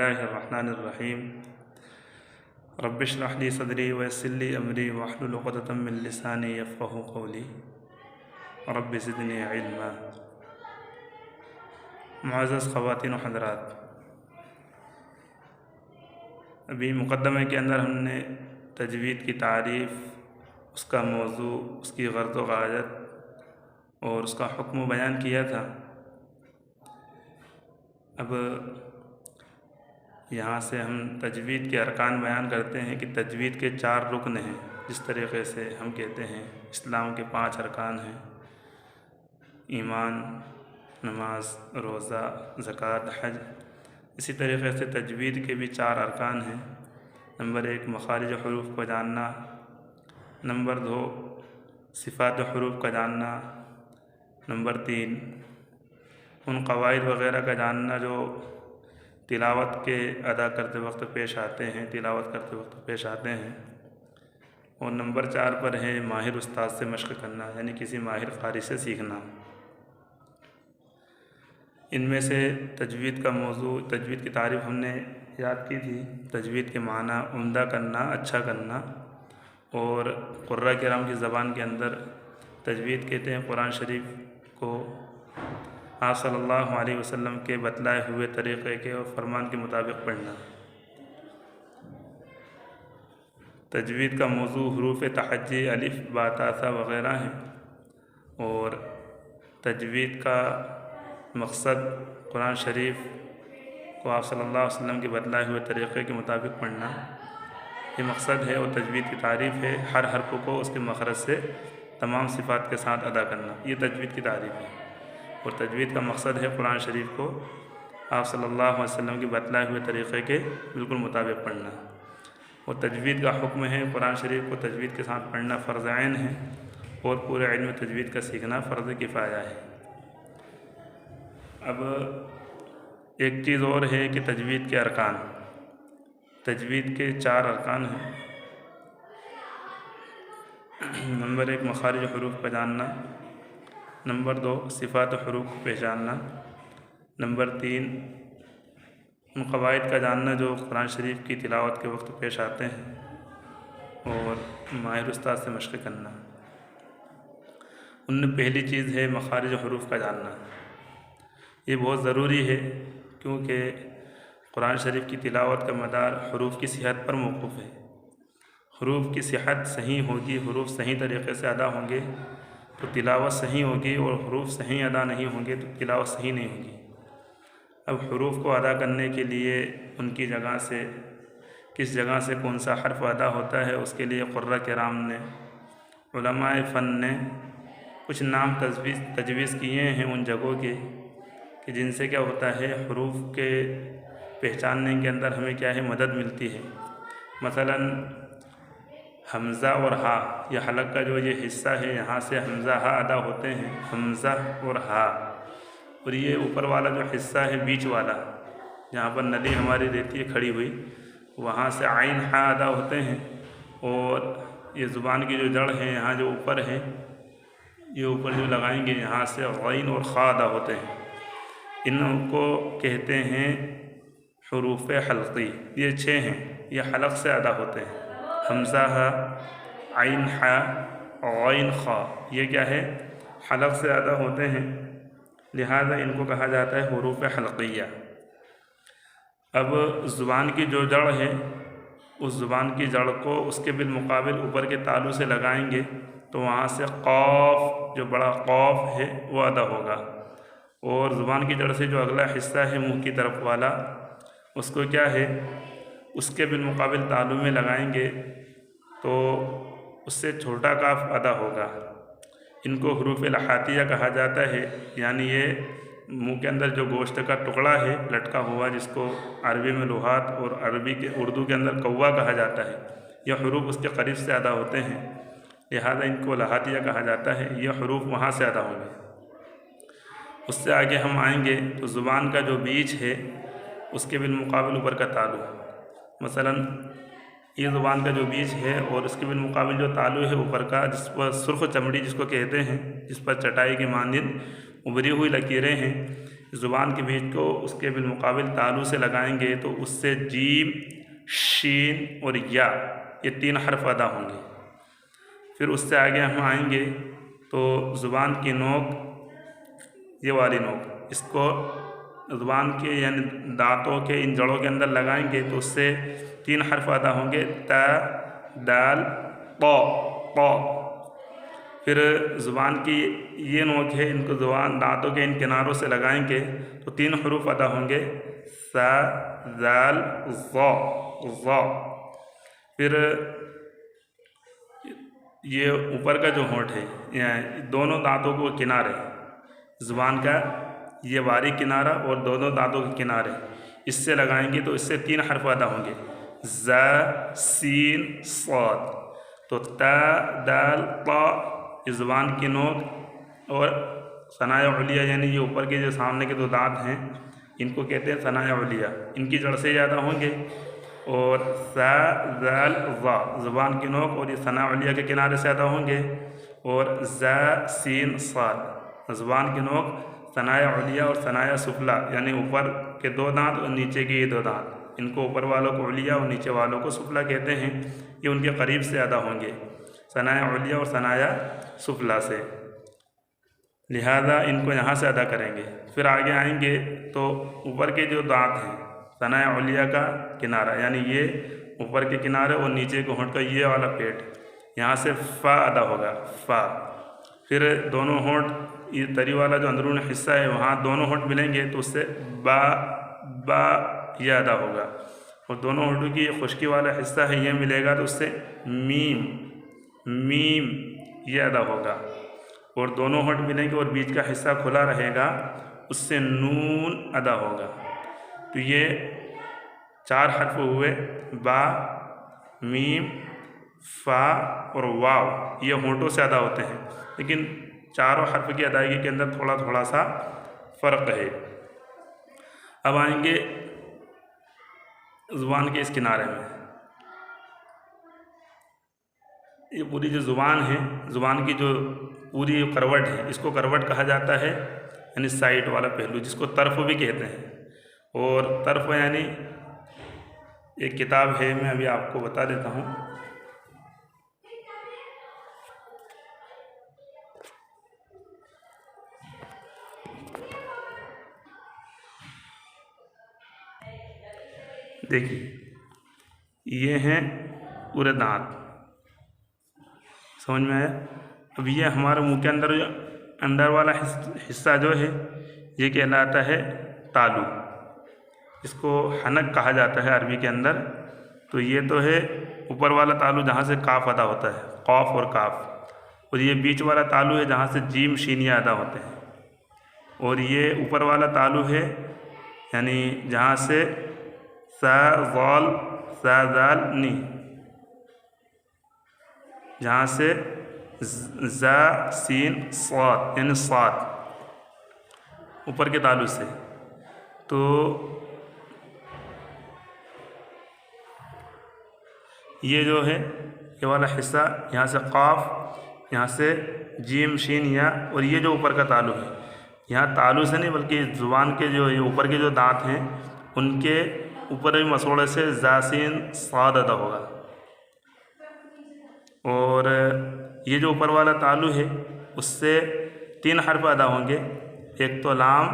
اللہ الرحمن الرحیم رب اشرح لی صدری ویسر لی امری واحلل عقدۃ من لسانی یفقہوا قولی رب زدنی علما۔ معزز خواتین و حضرات، ابھی مقدمے کے اندر ہم نے تجوید کی تعریف، اس کا موضوع، اس کی غرض و غایت اور اس کا حکم بیان کیا تھا۔ اب یہاں سے ہم تجوید کے ارکان بیان کرتے ہیں کہ تجوید کے 4 رکن ہیں، جس طریقے سے ہم کہتے ہیں اسلام کے 5 ارکان ہیں: ایمان، نماز، روزہ، زکوٰۃ، حج۔ اسی طریقے سے تجوید کے بھی 4 ارکان ہیں۔ نمبر 1 مخارج حروف کو جاننا، نمبر 2 صفات حروف کا جاننا، نمبر 3 ان قواعد وغیرہ کا جاننا جو تلاوت کے ادا کرتے وقت پیش آتے ہیں، تلاوت کرتے وقت پیش آتے ہیں، اور نمبر 4 پر ہے ماہر استاد سے مشق کرنا، یعنی کسی ماہر قاری سے سیکھنا۔ ان میں سے تجوید کا موضوع، تجوید کی تعریف ہم نے یاد کی تھی۔ تجوید کے معنی عمدہ کرنا، اچھا کرنا، اور قراء کرام کی زبان کے اندر تجوید کہتے ہیں قرآن شریف کو آپ صلی اللہ علیہ وسلم کے بتلائے ہوئے طریقے کے اور فرمان کے مطابق پڑھنا۔ تجوید کا موضوع حروف تحجی، الف، با، تا، ثا وغیرہ ہیں، اور تجوید کا مقصد قرآن شریف کو آپ صلی اللہ علیہ وسلم کے بتلائے ہوئے طریقے کے مطابق پڑھنا، یہ مقصد ہے، اور تجوید کی تعریف ہے ہر حرف کو اس کے مخرج سے تمام صفات کے ساتھ ادا کرنا، یہ تجوید کی تعریف ہے۔ اور تجوید کا مقصد ہے قرآن شریف کو آپ صلی اللہ علیہ وسلم کے بتلائے ہوئے طریقے کے بالکل مطابق پڑھنا۔ اور تجوید کا حکم ہے قرآن شریف کو تجوید کے ساتھ پڑھنا فرض عین ہے، اور پورے علم تجوید کا سیکھنا فرض کفایہ ہے۔ اب ایک چیز اور ہے کہ تجوید کے ارکان، تجوید کے 4 ارکان ہیں۔ نمبر 1 مخارج حروف کا جاننا، نمبر 2 صفات حروف کو پہچاننا، نمبر 3 ان قواعد کا جاننا جو قرآن شریف کی تلاوت کے وقت پیش آتے ہیں، اور ماہر استاد سے مشق کرنا۔ ان میں پہلی چیز ہے مخارج حروف کا جاننا۔ یہ بہت ضروری ہے، کیونکہ قرآن شریف کی تلاوت کا مدار حروف کی صحت پر موقوف ہے۔ حروف کی صحت صحیح ہوگی، حروف صحیح طریقے سے ادا ہوں گے تو تلاوت صحیح ہوگی، اور حروف صحیح ادا نہیں ہوں گے تو تلاوت صحیح نہیں ہوگی۔ اب حروف کو ادا کرنے کے لیے ان کی جگہ سے، کس جگہ سے کون سا حرف ادا ہوتا ہے، اس کے لیے قراء کرام نے، علماء فن نے کچھ نام تجویز کیے ہیں ان جگہوں کے، کہ جن سے کیا ہوتا ہے حروف کے پہچاننے کے اندر ہمیں کیا ہے مدد ملتی ہے۔ مثلاً حمزہ اور ہا، یہ حلق کا جو یہ حصہ ہے، یہاں سے حمزہ ہا ادا ہوتے ہیں، حمزہ اور ہا، اور یہ اوپر والا جو حصہ ہے بیچ والا، جہاں پر نلی ہماری رہتی ہے کھڑی ہوئی، وہاں سے عین ہا ادا ہوتے ہیں، اور یہ زبان کی جو جڑ ہے یہاں جو اوپر ہے، یہ اوپر جو لگائیں گے یہاں سے غین اور خا ادا ہوتے ہیں۔ ان کو کہتے ہیں حروف حلقی، یہ 6 ہیں، یہ حلق سے ادا ہوتے ہیں۔ حمزہ ہا، عین ہا، غین خا، یہ کیا ہے حلق سے ادا ہوتے ہیں، لہذا ان کو کہا جاتا ہے حروف حلقیہ۔ اب زبان کی جو جڑ ہے، اس زبان کی جڑ کو اس کے بالمقابل اوپر کے تالو سے لگائیں گے تو وہاں سے قاف، جو بڑا قاف ہے وہ ادا ہوگا، اور زبان کی جڑ سے جو اگلا حصہ ہے منہ کی طرف والا، اس کو کیا ہے اس کے بالمقابل تالو میں لگائیں گے تو اس سے چھوٹا کاف ادا ہوگا۔ ان کو حروف لحاتیہ کہا جاتا ہے، یعنی یہ منہ کے اندر جو گوشت کا ٹکڑا ہے لٹکا ہوا، جس کو عربی میں لحات اور اردو کے اندر کوا کہا جاتا ہے، یہ حروف اس کے قریب سے ادا ہوتے ہیں، لہذا ان کو لحاتیہ کہا جاتا ہے۔ یہ حروف وہاں سے ادا ہوں گے۔ اس سے آگے ہم آئیں گے تو زبان کا جو بیچ ہے اس کے بالمقابل اوپر کا تالو، مثلاً یہ زبان کا جو بیچ ہے اور اس کے بالمقابل جو تالو ہے اوپر کا، جس پر سرخ چمڑی جس کو کہتے ہیں، جس پر چٹائی کے مانند ابھری ہوئی لکیریں ہیں، زبان کے بیچ کو اس کے بالمقابل تالو سے لگائیں گے تو اس سے جیم، شین اور یا یہ 3 حرف ادا ہوں گے۔ پھر اس سے آگے ہم آئیں گے تو زبان کی نوک، یہ والی نوک، اس کو زبان کے یعنی دانتوں کے ان جڑوں کے اندر لگائیں گے تو اس سے 3 حرف ادا ہوں گے، تا، دال، طا، طا۔ پھر زبان کی یہ نوک ہے، ان کو زبان دانتوں کے ان کناروں سے لگائیں گے تو 3 حروف ادا ہوں گے، سا، زال، ظا، ظا۔ پھر یہ اوپر کا جو ہونٹ ہے، یعنی دونوں دانتوں کو کنارے، زبان کا یہ باریک کنارہ اور دونوں دانتوں کے کنارے، اس سے لگائیں گے تو اس سے 3 حرف ادا ہوں گے، زا، سین، صاد۔ تو تا، دال، طا، یہ زبان کی نوک اور ثنایا علیہ یعنی یہ اوپر کے جو سامنے کے 2 دانت ہیں ان کو کہتے ہیں ثنایا علیہ، ان کی جڑ سے زیادہ ہوں گے۔ اور سا، زال، ظا، زبان کی نوک اور یہ ثنایا علیہ کے کنارے سے ادا ہوں گے۔ اور زا، سین، صاد، زبان کی نوک ثنایا علیہ اور ثنایا سفلا یعنی اوپر کے 2 دانت اور نیچے کے یہ 2 دانت، ان کو اوپر والوں کو علیہ اور نیچے والوں کو سفلا کہتے ہیں، یہ ان کے قریب سے ادا ہوں گے، ثنایا علیہ اور ثنایا سفلا سے، لہذا ان کو یہاں سے ادا کریں گے۔ پھر آگے آئیں گے تو اوپر کے جو دانت ہیں ثنایا علیہ کا کنارہ یعنی یہ اوپر کے کنارے اور نیچے کے ہونٹ کا یہ والا پیٹ، یہاں سے فا ادا ہوگا، فا۔ پھر دونوں ہونٹ یہ تری والا جو اندرون حصہ ہے وہاں دونوں ہونٹ ملیں گے تو اس سے با، با یہ ادا ہوگا، اور دونوں ہونٹوں کی یہ خشکی والا حصہ ہے یہ ملے گا تو اس سے میم، میم یہ ادا ہوگا، اور دونوں ہونٹ ملیں گے اور بیچ کا حصہ کھلا رہے گا اس سے نون ادا ہوگا۔ تو یہ 4 حرف ہوئے، با، میم، فا اور واو، یہ ہونٹوں سے ادا ہوتے ہیں، لیکن چاروں حرف کی ادائیگی کے اندر تھوڑا تھوڑا سا فرق ہے۔ اب آئیں گے زبان کے اس کنارے میں، یہ پوری جو زبان ہے، زبان کی جو پوری کروٹ ہے اس کو کروٹ کہا جاتا ہے، یعنی سائٹ والا پہلو جس کو طرف بھی کہتے ہیں۔ اور طرف یعنی ایک کتاب ہے، میں ابھی آپ کو بتا دیتا ہوں، دیکھیے یہ ہیں پورے دانت، سمجھ میں آیا؟ اب یہ ہمارے منہ کے اندر والا حصہ جو ہے یہ کہلاتا ہے تالو، اس کو حنک کہا جاتا ہے عربی کے اندر۔ تو یہ تو ہے اوپر والا تالو جہاں سے کاف ادا ہوتا ہے، قاف اور کاف، اور یہ بیچ والا تالو ہے جہاں سے جیم، شینیا ادا ہوتے ہیں، اور یہ اوپر والا تالو ہے یعنی جہاں سے سا، ظال، سا، زال، نی، جہاں سے زا، سین، صاد یعنی صاد اوپر کے تالو سے۔ تو یہ جو ہے یہ والا حصہ یہاں سے قاف، یہاں سے جیم، شین، یا، اور یہ جو اوپر کا تالو ہے یہاں تالو سے نہیں بلکہ زبان کے جو یہ اوپر کے جو دانت ہیں ان کے اوپر بھی مسوڑے سے زا، سین، صاد ادا ہوگا۔ اور یہ جو اوپر والا تالو ہے اس سے 3 حرف ادا ہوں گے، ایک تو لام،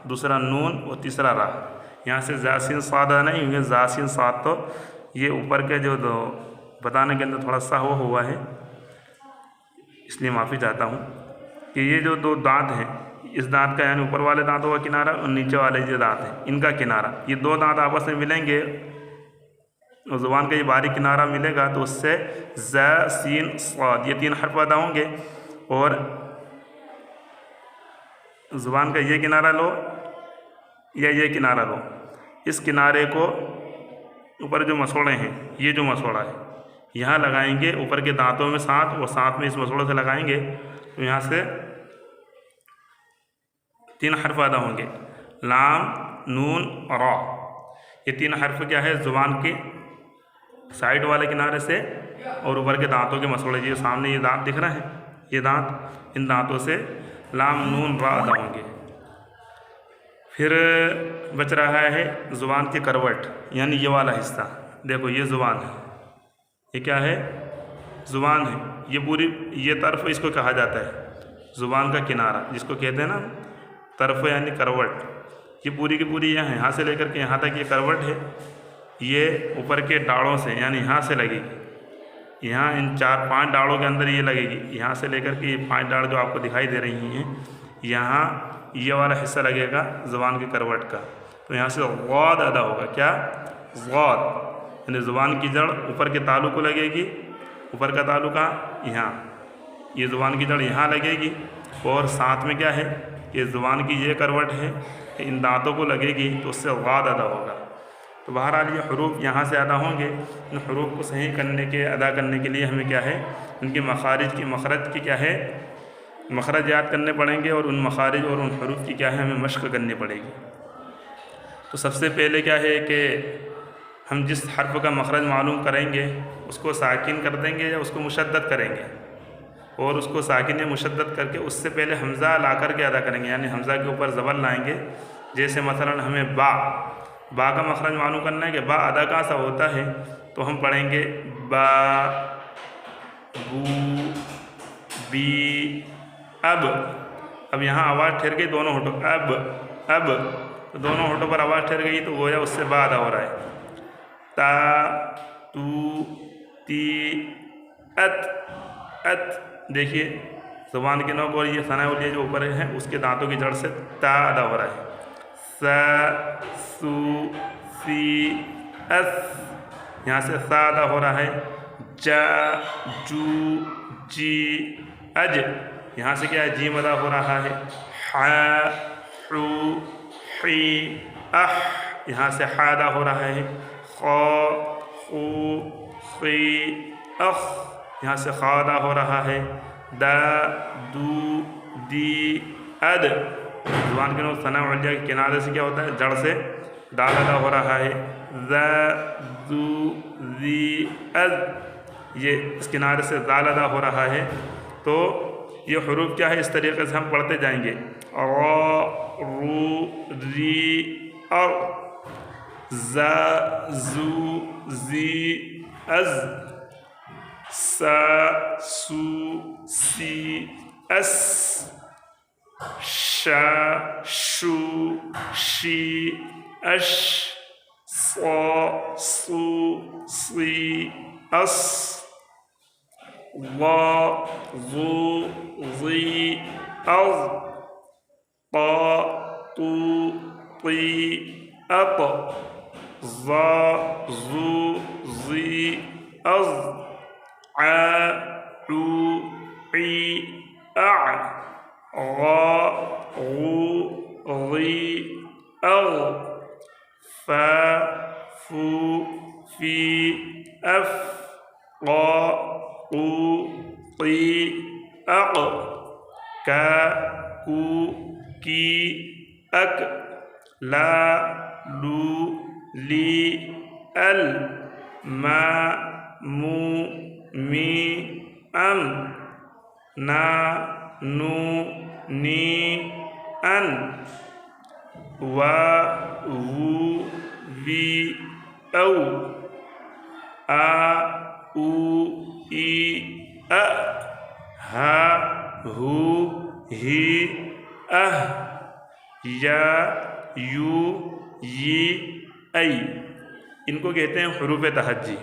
دوسرا نون اور تیسرا را۔ یہاں سے زا، سین، صاد ادا نہیں ہوں گے، زا، سین، صاد تو یہ اوپر کے جو بتانے کے اندر تھوڑا سا ہوا ہے، اس لیے معافی چاہتا ہوں کہ یہ جو 2 دانت ہیں، اس دانت کا یعنی اوپر والے دانتوں کا کنارہ اور نیچے والے جو دانت ہیں ان کا کنارہ، یہ 2 دانت آپس میں ملیں گے اور زبان کا یہ باریک کنارہ ملے گا تو اس سے زا، سین، صاد یہ 3 حرف ادا ہوں گے، اور زبان کا یہ کنارہ لو یا یہ کنارہ لو، اس کنارے کو اوپر جو مسوڑے ہیں یہ جو مسوڑا ہے یہاں لگائیں گے اوپر کے دانتوں میں ساتھ، اور ساتھ میں اس مسوڑے سے لگائیں گے تو یہاں سے 3 حرف ادا ہوں گے، لام، نون اور را۔ یہ 3 حرف کیا ہے؟ زبان کی سائڈ والے کنارے سے اور اوپر کے دانتوں کے مسوڑے، یہ سامنے یہ دانت دکھ رہے ہیں، یہ دانت، ان دانتوں سے لام، نون، را ادا ہوں گے۔ پھر بچ رہا ہے زبان کی کروٹ، یعنی یہ والا حصہ، دیکھو یہ زبان ہے، یہ کیا ہے؟ زبان ہے، یہ پوری یہ طرف اس کو کہا جاتا ہے زبان کا کنارہ، جس کو کہتے ہیں نا طرف یعنی کروٹ، یہ پوری کی پوری یہاں سے لے کر کے یہاں تک یہ کروٹ ہے، یہ اوپر کے ڈاڑوں سے یعنی یہاں سے لگے گی، یہاں ان 4-5 ڈاڑوں کے اندر یہ لگے گی، یہاں سے لے کر کے یہ 5 ڈاڑ جو آپ کو دکھائی دے رہی ہیں یہاں یہ والا حصہ لگے گا زبان کی کروٹ کا، تو یہاں سے غاد ادا ہوگا، کیا؟ غاد، یعنی زبان کی جڑ اوپر کے تالو کو لگے گی، اوپر کا تالو کہاں؟ یہاں، یہ زبان کی جڑ یہاں لگے گی، اور ساتھ میں کیا ہے کہ زبان کی یہ کروٹ ہے ان دانتوں کو لگے گی، تو اس سے غاد ادا ہوگا۔ تو بہرحال یہ حروف یہاں سے ادا ہوں گے، ان حروف کو صحیح ادا کرنے کے لیے ہمیں کیا ہے ان کے مخرج کی کیا ہے مخرج یاد کرنے پڑیں گے، اور ان مخارج اور ان حروف کی کیا ہے ہمیں مشق کرنی پڑے گی۔ تو سب سے پہلے کیا ہے کہ ہم جس حرف کا مخرج معلوم کریں گے اس کو ساکن کر دیں گے یا اس کو مشدد کریں گے، اور اس کو ساکن یا مشدد کر کے اس سے پہلے حمزہ لا کر کے ادا کریں گے، یعنی حمزہ کے اوپر زبر لائیں گے۔ جیسے مثلا ہمیں با کا مخرج معلوم کرنا ہے کہ با ادا کہاں سا ہوتا ہے، تو ہم پڑھیں گے با، بو، بی، اب یہاں آواز ٹھہر گئی دونوں ہونٹوں، اب تو دونوں ہونٹوں پر آواز ٹھہر گئی تو گویا اس سے با ادا ہو رہا ہے۔ تا، تو، تی، ات، دیکھیے زبان کے نوک اور یہ ثنا علیہ جو اوپر ہیں اس کے دانتوں کی جڑ سے تا ادا ہو رہا ہے۔ سا، سو، سی، اس، یہاں سے سا ادا ہو رہا ہے۔ جا، جو، جی، اج، یہاں سے کیا ہے جیم ادا ہو رہا ہے۔ حا، حو، حی، اح، یہاں سے حا ادا ہو رہا ہے۔ خا، خو، خی، اخ، یہاں سے خا ادا ہو رہا ہے۔ دا، دو، دی، اد، زبان کے نوک ثنا علیہ کے کنارے سے کیا ہوتا ہے جڑ سے دال ادا ہو رہا ہے۔ ذ، ذو، ذی، اذ، یہ اس کنارے سے دال ادا ہو رہا ہے۔ تو یہ حروف کیا ہے اس طریقے سے ہم پڑھتے جائیں گے، را، رو، ری، ار، ز، زو، زی، از، سا، سو، سی، اس، شا، شو، شی، اش، صا، صو، صی، اس، ضا، ظو، ظی، اظ، طا، طو، طی، اط، ظا، ظو، ظی، اظ، عا، عو، عی، اع، غا، غو، غی، اغ، فا، فو، فی، اف، قا، قو، قی، اق، کا، کو، کی، اک، لا، لو، لی، ال، ما، مو، می، ام، نا، نو، نی، ان، وا، وو، وی، او، آ، او، ای، ا، ہا، ہو، ہی، اہ، یا، یو، یی، ای، ان کو کہتے ہیں حروف تہجی۔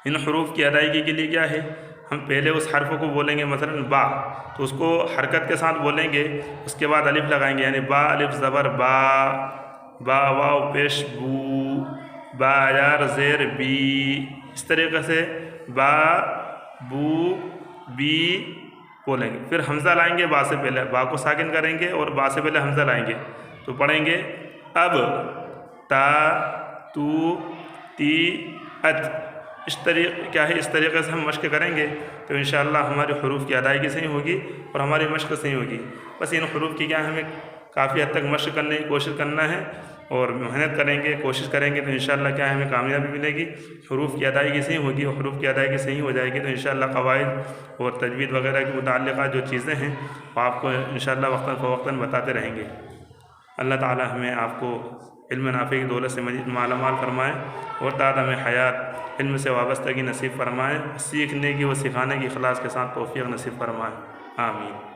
ان حروف کی ادائیگی کے لیے کیا ہے ہم پہلے اس حرف کو بولیں گے، مثلا با تو اس کو حرکت کے ساتھ بولیں گے، اس کے بعد الف لگائیں گے، یعنی با الف زبر با، با واو پیش بو، با یار زیر بی، اس طریقے سے با، بو، بی بولیں گے۔ پھر حمزہ لائیں گے با سے پہلے، با کو ساکن کریں گے اور با سے پہلے حمزہ لائیں گے، تو پڑھیں گے اب، تا، تو، تی، ات، اس طریقے سے ہم مشق کریں گے تو انشاءاللہ ہماری حروف کی ادائیگی صحیح ہوگی اور ہماری مشق صحیح ہوگی۔ بس ان حروف کی کیا ہمیں کافی حد تک مشق کرنے کی کوشش کرنا ہے اور محنت کریں گے، کوشش کریں گے تو انشاءاللہ کیا ہمیں کامیابی ملے گی، حروف کی ادائیگی صحیح ہوگی، اور حروف کی ادائیگی صحیح ہو جائے گی تو انشاءاللہ قواعد اور تجوید وغیرہ کے متعلقہ جو چیزیں ہیں وہ آپ کو انشاءاللہ وقتاً فوقتاً بتاتے رہیں گے۔ اللہ تعالی ہمیں آپ کو علم نافع کی دولت سے مزید مالا مال فرمائے اور تعالی ہمیں حیات علم سے وابستگی نصیب فرمائے، سیکھنے کی و سکھانے کی اخلاص کے ساتھ توفیق نصیب فرمائے، آمین۔